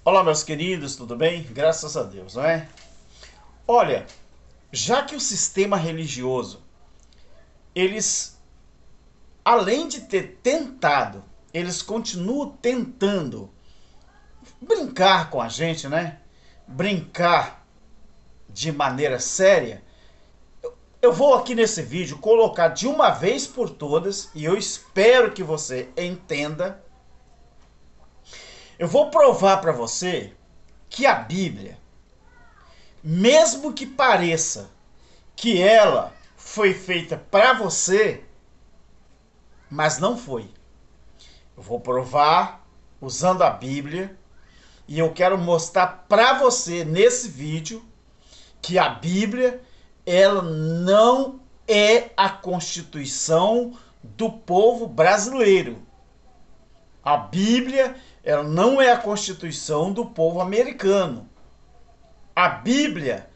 Olá, meus queridos, tudo bem? Graças a Deus, não é? Olha, já que o sistema religioso, eles, além de ter tentado, eles continuam tentando brincar com a gente, né? Brincar de maneira séria. Eu vou aqui nesse vídeo colocar de uma vez por todas, e eu espero que você entenda. Eu vou provar para você que a Bíblia, mesmo que pareça que ela foi feita para você, mas não foi. Eu vou provar usando a Bíblia e eu quero mostrar para você nesse vídeo que a Bíblia, ela não é a Constituição do povo brasileiro. A Bíblia, ela não é a Constituição do povo americano. A Bíblia,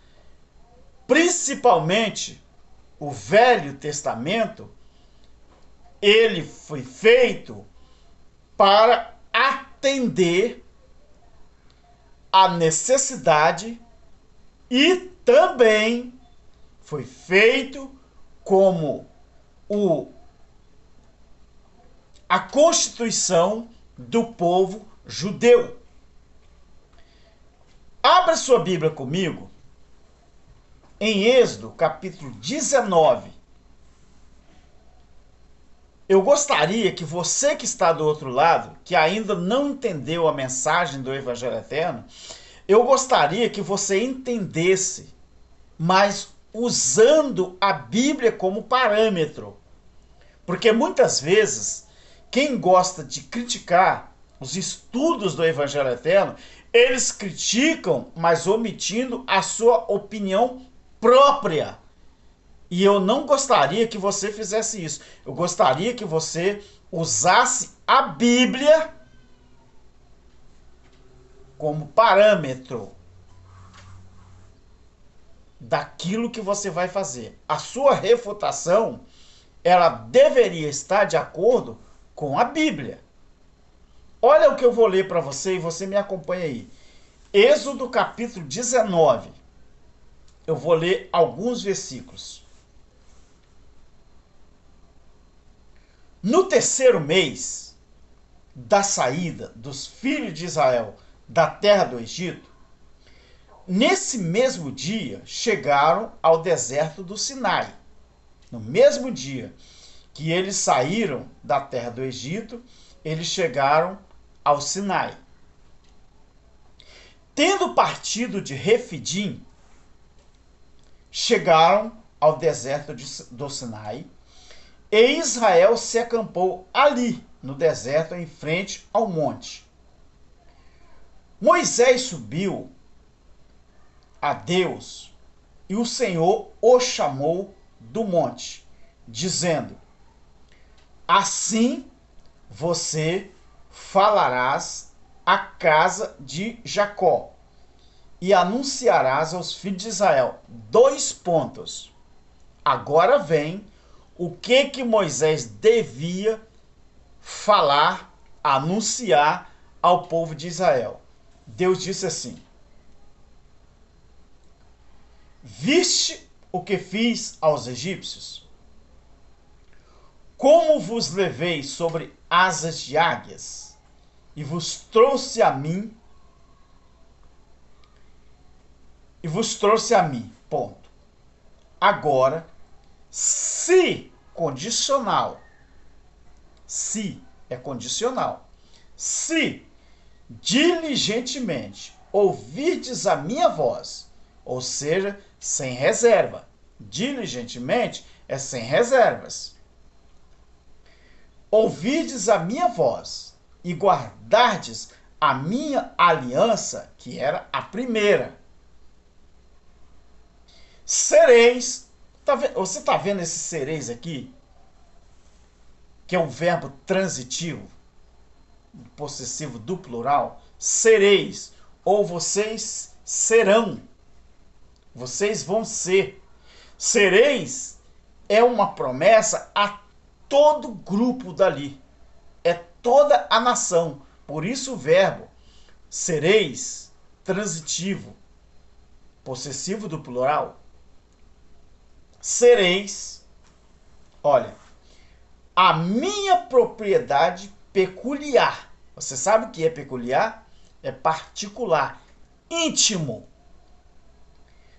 principalmente o Velho Testamento, ele foi feito para atender a necessidade e também foi feito como a Constituição do povo judeu. Abra sua Bíblia comigo em Êxodo, capítulo 19. Eu gostaria que você que está do outro lado, que ainda não entendeu a mensagem do Evangelho Eterno, eu gostaria que você entendesse, mas usando a Bíblia como parâmetro. Porque muitas vezes, quem gosta de criticar os estudos do Evangelho Eterno, eles criticam, mas omitindo a sua opinião própria. E eu não gostaria que você fizesse isso. Eu gostaria que você usasse a Bíblia como parâmetro daquilo que você vai fazer. A sua refutação, ela deveria estar de acordo com a Bíblia. Olha o que eu vou ler para você e você me acompanha aí. Êxodo capítulo 19. Eu vou ler alguns versículos. No terceiro mês da saída dos filhos de Israel da terra do Egito, nesse mesmo dia chegaram ao deserto do Sinai. No mesmo dia que eles saíram da terra do Egito, eles chegaram ao Sinai. Tendo partido de Refidim, chegaram ao deserto do Sinai, e Israel se acampou ali, no deserto, em frente ao monte. Moisés subiu a Deus, e o Senhor o chamou do monte, dizendo: assim você falarás à casa de Jacó, e anunciarás aos filhos de Israel. Dois pontos. Agora vem o que Moisés devia falar, anunciar ao povo de Israel. Deus disse assim: viste o que fiz aos egípcios? Como vos levei sobre asas de águias e vos trouxe a mim, ponto. Agora, se condicional, se é condicional, se diligentemente ouvirdes a minha voz, ou seja, sem reserva. Diligentemente é sem reservas. Ouvirdes a minha voz e guardardes a minha aliança, que era a primeira. Sereis, você está vendo esse sereis aqui? Que é um verbo transitivo, possessivo do plural. Sereis, ou vocês serão. Vocês vão ser. Sereis é uma promessa a todo grupo dali. É toda a nação. Por isso o verbo sereis, transitivo, possessivo do plural, sereis, olha, a minha propriedade peculiar. Você sabe o que é peculiar? É particular, íntimo,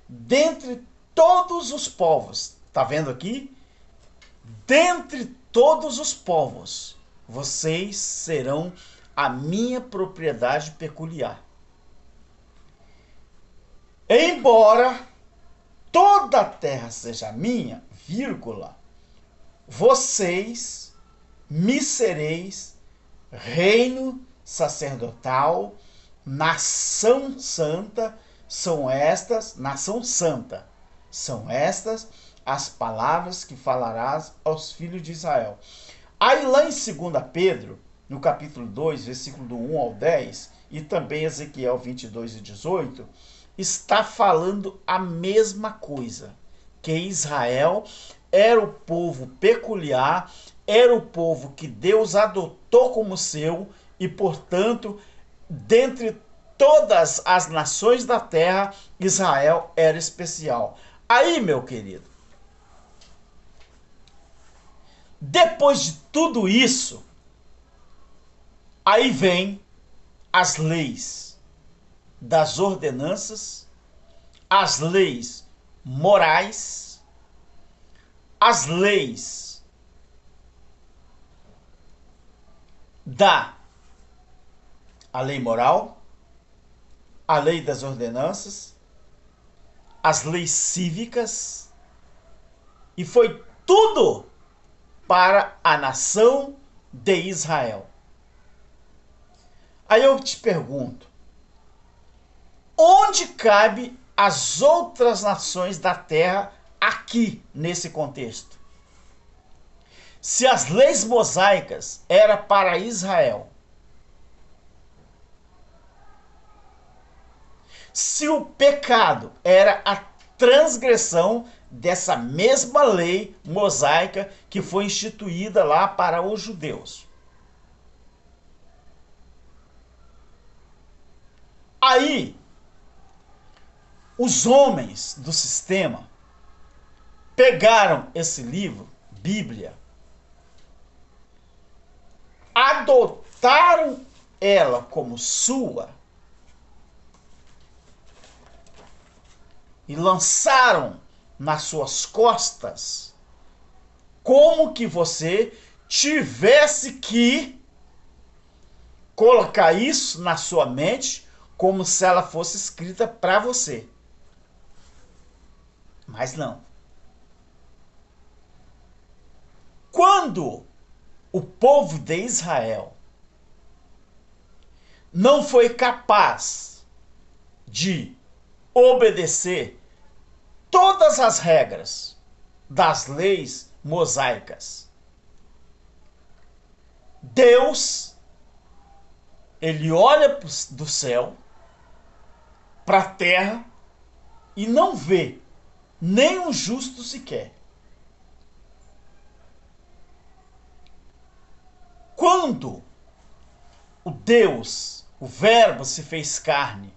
dentre todos os povos. Tá vendo aqui? Dentre todos os povos, vocês serão a minha propriedade peculiar. Embora toda a terra seja minha, vírgula, vocês me sereis reino sacerdotal, nação santa, nação santa, são estas as palavras que falarás aos filhos de Israel. Aí lá em 2 Pedro, no capítulo 2, versículo do 1 ao 10, e também Ezequiel 22 e 18, está falando a mesma coisa, que Israel era o povo peculiar, era o povo que Deus adotou como seu e, portanto, dentre todas as nações da terra, Israel era especial. Aí, meu querido, depois de tudo isso, aí vem as leis das ordenanças, as leis morais, as leis a lei moral, a lei das ordenanças, as leis cívicas, e foi tudo para a nação de Israel. Aí eu te pergunto, onde cabe as outras nações da terra aqui nesse contexto? Se as leis mosaicas eram para Israel, se o pecado era a transgressão dessa mesma lei mosaica que foi instituída lá para os judeus, aí os homens do sistema pegaram esse livro, Bíblia, adotaram ela como sua e lançaram nas suas costas, como que você tivesse que colocar isso na sua mente como se ela fosse escrita para você. Mas não. Quando o povo de Israel não foi capaz de obedecer todas as regras das leis mosaicas, Deus, ele olha do céu para a terra e não vê nem um justo sequer. Quando o Deus, o Verbo, se fez carne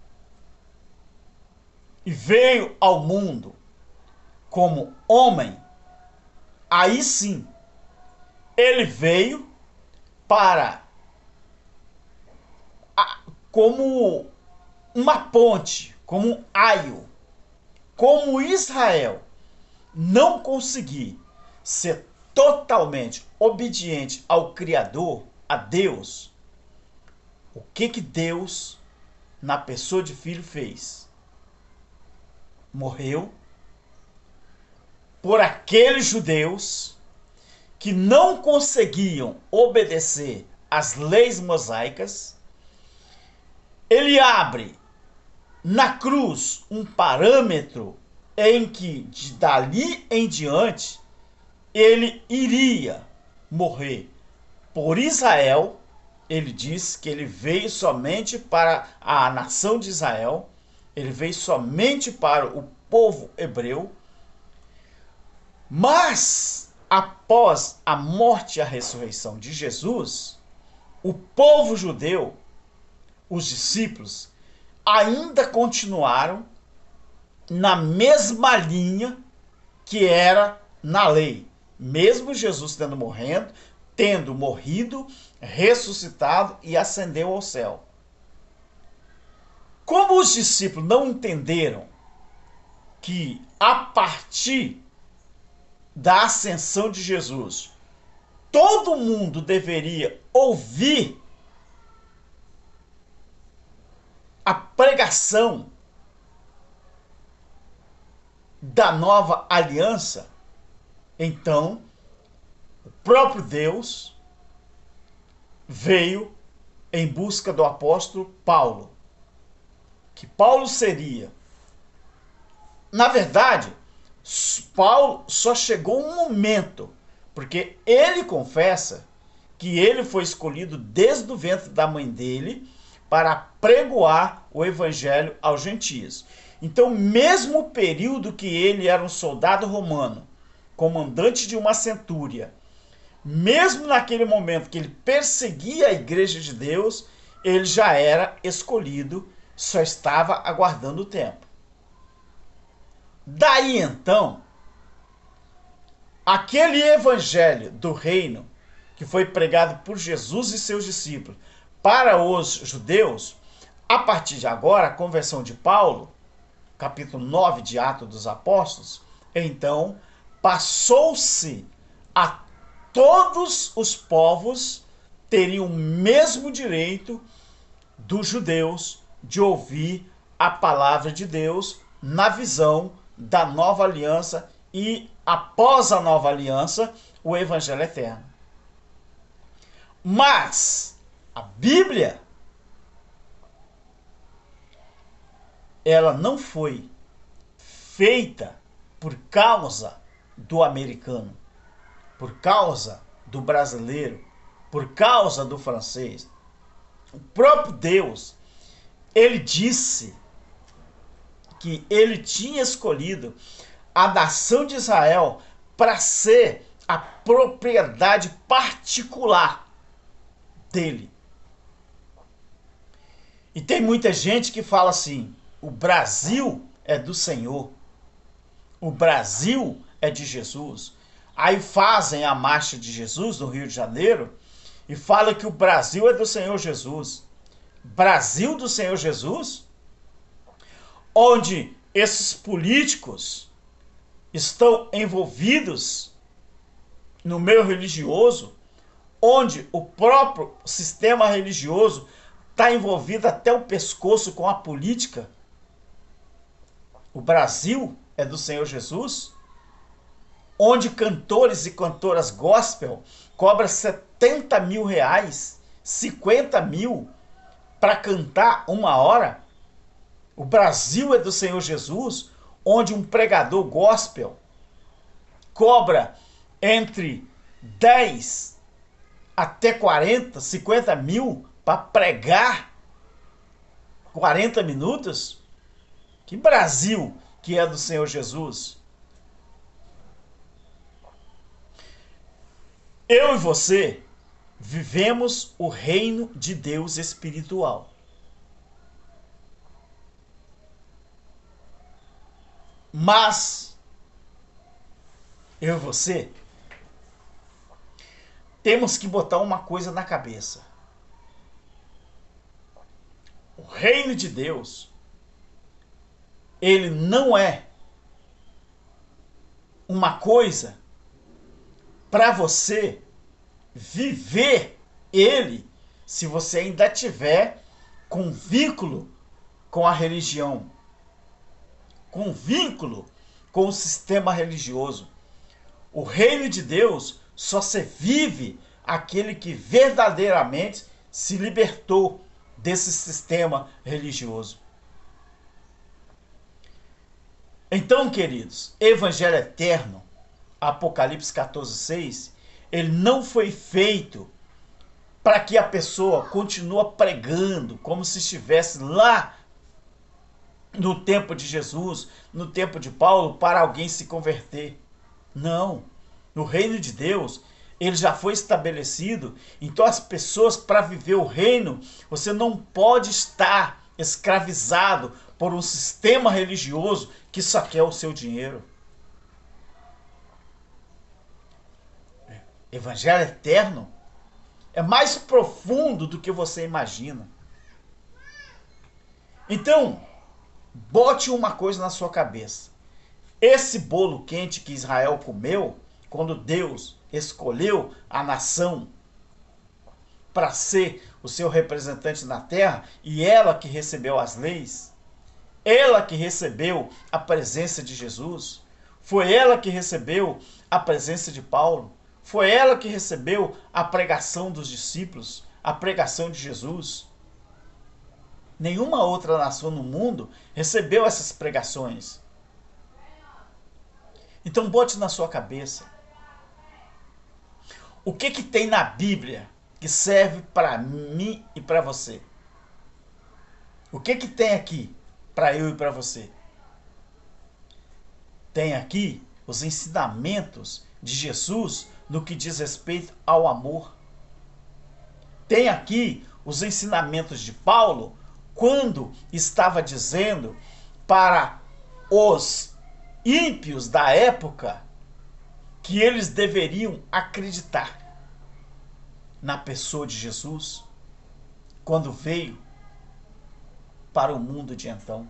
e veio ao mundo como homem, aí sim, ele veio para como uma ponte, como um aio, como Israel não conseguir ser totalmente obediente ao Criador, a Deus, o que Deus, na pessoa de Filho, fez? Morreu por aqueles judeus que não conseguiam obedecer às leis mosaicas. Ele abre na cruz um parâmetro em que, dali em diante, ele iria morrer por Israel. Ele diz que ele veio somente para a nação de Israel, ele veio somente para o povo hebreu, mas após a morte e a ressurreição de Jesus, o povo judeu os discípulos ainda continuaram na mesma linha que era na lei. Mesmo Jesus tendo morrido, ressuscitado e ascendeu ao céu. Como os discípulos não entenderam que a partir da ascensão de Jesus, todo mundo deveria ouvir a pregação da nova aliança, então o próprio Deus veio em busca do apóstolo Paulo. Que Paulo seria, na verdade, Paulo só chegou um momento, porque ele confessa que ele foi escolhido desde o ventre da mãe dele para pregoar o evangelho aos gentios. Então, mesmo o período que ele era um soldado romano, comandante de uma centúria, mesmo naquele momento que ele perseguia a igreja de Deus, ele já era escolhido, só estava aguardando o tempo. Daí então, aquele evangelho do reino que foi pregado por Jesus e seus discípulos para os judeus, a partir de agora, a conversão de Paulo, capítulo 9 de Atos dos Apóstolos, então passou-se a todos os povos terem o mesmo direito dos judeus de ouvir a palavra de Deus na visão da nova aliança e, após a nova aliança, o evangelho eterno. Mas a Bíblia, ela não foi feita por causa do americano, por causa do brasileiro, por causa do francês. O próprio Deus, ele disse que ele tinha escolhido a nação de Israel para ser a propriedade particular dele. E tem muita gente que fala assim: o Brasil é do Senhor, o Brasil é de Jesus. Aí fazem a marcha de Jesus no Rio de Janeiro e falam que o Brasil é do Senhor Jesus. Brasil do Senhor Jesus? Onde esses políticos estão envolvidos no meio religioso, onde o próprio sistema religioso está envolvido até o pescoço com a política. O Brasil é do Senhor Jesus? Onde cantores e cantoras gospel cobram 70 mil reais, 50 mil para cantar 1 hora? O Brasil é do Senhor Jesus, onde um pregador gospel cobra entre 10 até 40, 50 mil para pregar 40 minutos? Que Brasil que é do Senhor Jesus? Eu e você vivemos o reino de Deus espiritual. Mas eu e você temos que botar uma coisa na cabeça. O reino de Deus, ele não é uma coisa para você viver ele se você ainda tiver com vínculo com a religião, com vínculo com o sistema religioso. O reino de Deus só se vive aquele que verdadeiramente se libertou desse sistema religioso. Então, queridos, Evangelho Eterno, Apocalipse 14:6, ele não foi feito para que a pessoa continue pregando como se estivesse lá no tempo de Jesus, no tempo de Paulo, para alguém se converter. Não. No reino de Deus, ele já foi estabelecido. Então as pessoas, para viver o reino, você não pode estar escravizado por um sistema religioso que só quer o seu dinheiro. Evangelho eterno é mais profundo do que você imagina. Então, bote uma coisa na sua cabeça. Esse bolo quente que Israel comeu, quando Deus escolheu a nação para ser o seu representante na terra, e ela que recebeu as leis, ela que recebeu a presença de Jesus, foi ela que recebeu a presença de Paulo, foi ela que recebeu a pregação dos discípulos, a pregação de Jesus. Nenhuma outra nação no mundo recebeu essas pregações. Então bote na sua cabeça. O que tem na Bíblia que serve para mim e para você? O que tem aqui para eu e para você? Tem aqui os ensinamentos de Jesus no que diz respeito ao amor. Tem aqui os ensinamentos de Paulo quando estava dizendo para os ímpios da época que eles deveriam acreditar na pessoa de Jesus quando veio para o mundo de então.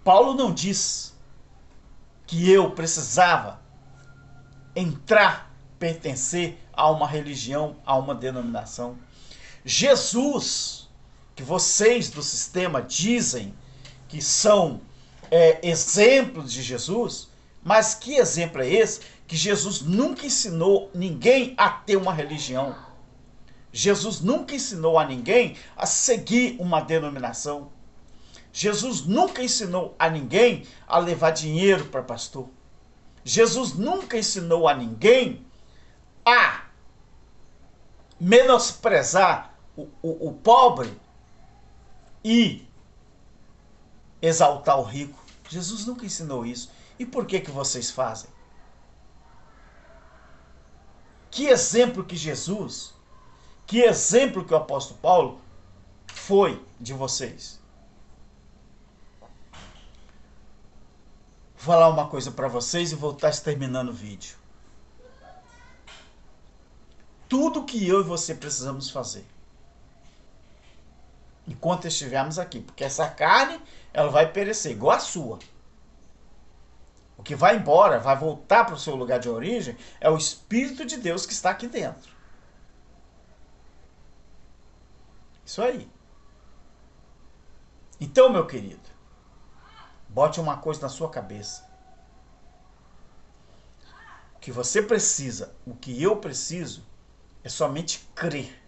Paulo não diz que eu precisava entrar, pertencer a uma religião, a uma denominação. Jesus, que vocês do sistema dizem que são exemplos de Jesus, mas que exemplo é esse? Que Jesus nunca ensinou ninguém a ter uma religião. Jesus nunca ensinou a ninguém a seguir uma denominação. Jesus nunca ensinou a ninguém a levar dinheiro para pastor. Jesus nunca ensinou a ninguém a menosprezar o pobre e exaltar o rico. Jesus nunca ensinou isso. E por que vocês fazem? Que exemplo que Jesus, que exemplo que o apóstolo Paulo foi de vocês? Vou falar uma coisa para vocês e vou estar terminando o vídeo. Tudo que eu e você precisamos fazer enquanto estivermos aqui, porque essa carne ela vai perecer igual a sua. O que vai embora, vai voltar para o seu lugar de origem, é o Espírito de Deus que está aqui dentro. Isso aí. Então, meu querido, bote uma coisa na sua cabeça. O que você precisa, o que eu preciso, é somente crer.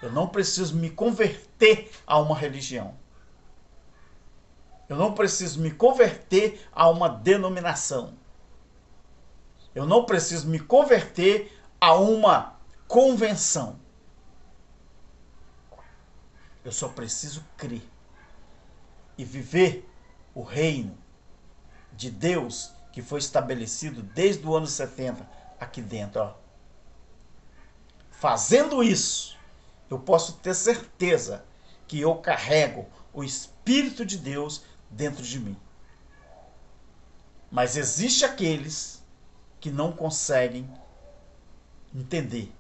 Eu não preciso me converter a uma religião. Eu não preciso me converter a uma denominação. Eu não preciso me converter a uma convenção. Eu só preciso crer e viver o reino de Deus que foi estabelecido desde o ano 70 aqui dentro. Ó. Fazendo isso, eu posso ter certeza que eu carrego o Espírito de Deus dentro de mim. Mas existe aqueles que não conseguem entender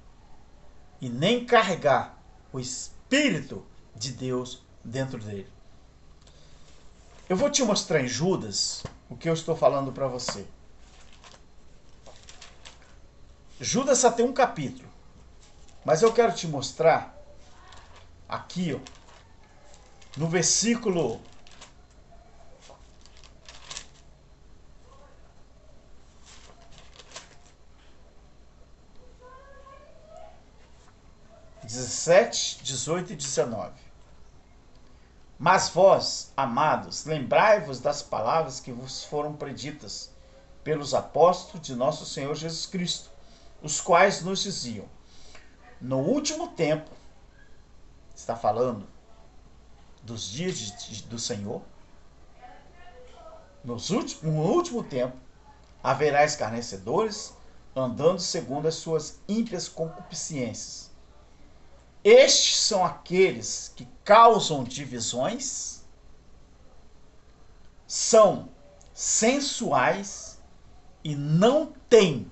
e nem carregar o Espírito de Deus dentro dele. Eu vou te mostrar em Judas o que eu estou falando para você. Judas só tem um capítulo, mas eu quero te mostrar aqui, ó, no versículo 17, 18 e 19. Mas vós, amados, lembrai-vos das palavras que vos foram preditas pelos apóstolos de nosso Senhor Jesus Cristo, os quais nos diziam: no último tempo, está falando dos dias do Senhor, no último tempo, Haverá escarnecedores, andando segundo as suas ímpias concupiscências. Estes são aqueles que causam divisões, são sensuais e não têm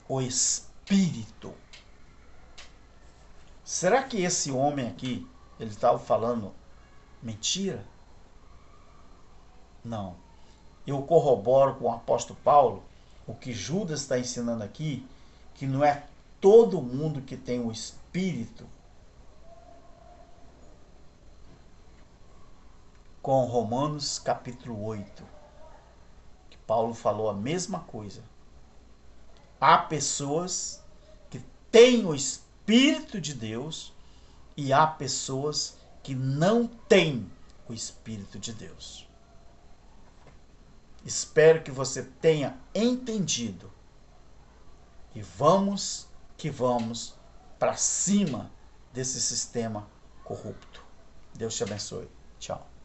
o Espírito. Será que esse homem aqui, ele estava falando mentira? Não. Eu corroboro com o apóstolo Paulo, o que Judas está ensinando aqui, que não é todo mundo que tem o Espírito, com Romanos capítulo 8, que Paulo falou a mesma coisa. Há pessoas que têm o Espírito de Deus e há pessoas que não têm o Espírito de Deus. Espero que você tenha entendido. E vamos que vamos para cima desse sistema corrupto. Deus te abençoe. Tchau.